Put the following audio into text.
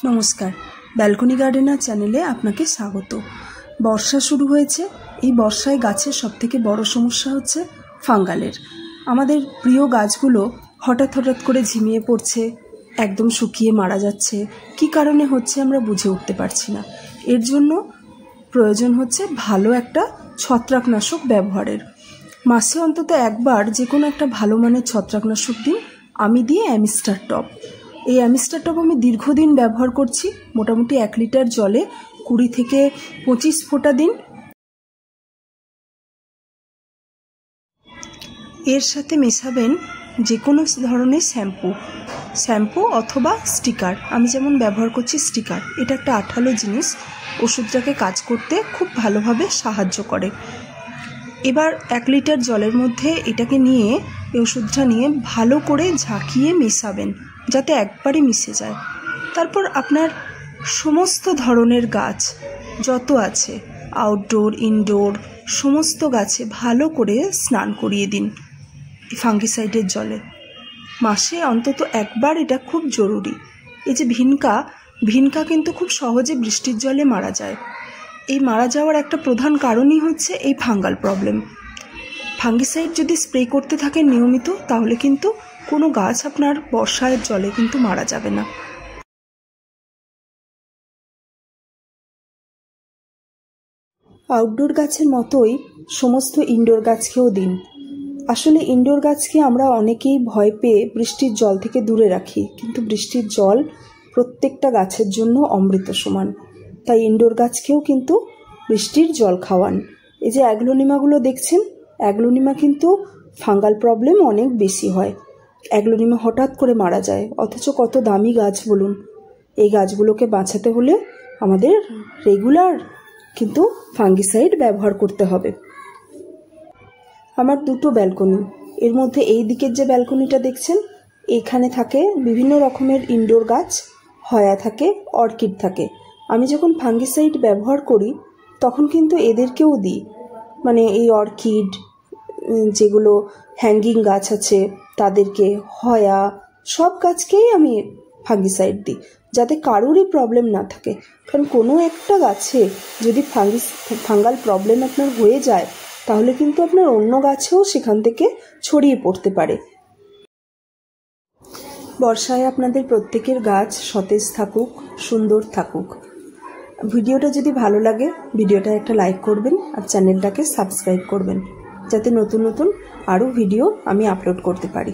নমস্কার, balcony gardener চ্যানেলে আপনাকে স্বাগত। বর্ষা শুরু হয়েছে। এই বর্ষায় গাছের সবথেকে বড় সমস্যা হচ্ছে ফাঙ্গালের। আমাদের প্রিয় গাছগুলো হঠাৎ করে ঝিমিয়ে পড়ছে, একদম শুকিয়ে মারা যাচ্ছে। কি কারণে হচ্ছে আমরা বুঝে উঠতে পারছি না। এর জন্য প্রয়োজন হচ্ছে ভালো একটা ছত্রাকনাশক ব্যবহারের। মাসে অন্তত একবার যে কোনো একটা ভালো মানের ছত্রাকনাশক দিন। আমি দিই অ্যামিস্টার টপ। এই অ্যামিস্টার টপ আমি দীর্ঘদিন ব্যবহার করছি। মোটামুটি 1 লিটার জলে 20 থেকে 25 ফোঁটা দিন। এর সাথে মেশাবেন যে কোনো ধরনের শ্যাম্পু অথবা স্টিকার। আমি যেমন ব্যবহার করছি স্টিকার। এটা একটা আঠালো জিনিস, ওষুধটাকে কাজ করতে খুব ভালোভাবে সাহায্য করে। এবার 1 লিটার জলের মধ্যে এটাকে নিয়ে, এই ওষুধটা নিয়ে ভালো করে ঝাঁকিয়ে মেশাবেন যাতে একবারে মিশে যায়। তারপর আপনার সমস্ত ধরনের গাছ যত আছে, আউটডোর ইনডোর সমস্ত গাছে ভালো করে স্নান করিয়ে দিন ফাঙ্গিসাইডের জলে। মাসে অন্তত একবার এটা খুব জরুরি। এই যে ভিনকা কিন্তু খুব সহজে বৃষ্টির জলে মারা যায়। এই মারা যাওয়ার একটা প্রধান কারণই হচ্ছে এই ফাঙ্গাল প্রবলেম। ফাঙ্গিসাইড যদি স্প্রে করতে থাকেন নিয়মিত, তাহলে কিন্তু কোনো গাছ আপনার বর্ষার জলে কিন্তু মারা যাবে না। আউটডোর গাছের মতোই সমস্ত ইনডোর গাছকেও দিন। আসলে ইনডোর গাছকে আমরা অনেকেই ভয় পেয়ে বৃষ্টির জল থেকে দূরে রাখি, কিন্তু বৃষ্টির জল প্রত্যেকটা গাছের জন্য অমৃত সমান। তাই ইনডোর গাছকেও কিন্তু বৃষ্টির জল খাওয়ান। এই যে অ্যাগ্লোনিমাগুলো দেখছেন, অ্যাগ্লোনিমা কিন্তু ফাঙ্গাল প্রবলেম অনেক বেশি হয়। অ্যাগ্লোনিমা হঠাৎ করে মারা যায়, অথচ কত দামি গাছ বলুন। এই গাছগুলোকে বাঁচাতে হলে আমাদের রেগুলার কিন্তু ফাঙ্গিসাইড ব্যবহার করতে হবে। আমার 2টো ব্যালকনি। এর মধ্যে এই দিকের যে ব্যালকনিটা দেখছেন, এখানে থাকে বিভিন্ন রকমের ইনডোর গাছ, হয়া থাকে, অর্কিড থাকে। আমি যখন ফাঙ্গিসাইড ব্যবহার করি তখন কিন্তু এদেরকেও দিই। মানে এই অর্কিড, যেগুলো হ্যাঙ্গিং গাছ আছে তাদেরকে, হয়া, সব গাছকেই আমি ফাঙ্গিসাইড দিই যাতে কারোরই প্রবলেম না থাকে। কারণ কোনো একটা গাছে যদি ফাঙ্গাল প্রবলেম আপনার হয়ে যায়, তাহলে কিন্তু আপনার অন্য গাছেও সেখান থেকে ছড়িয়ে পড়তে পারে। বর্ষায় আপনাদের প্রত্যেকের গাছ সতেজ থাকুক, সুন্দর থাকুক। ভিডিওটা যদি ভালো লাগে, ভিডিওটা একটা লাইক করবেন আর চ্যানেলটাকে সাবস্ক্রাইব করবেন, যাতে নতুন নতুন আরও ভিডিও আমি আপলোড করতে পারি।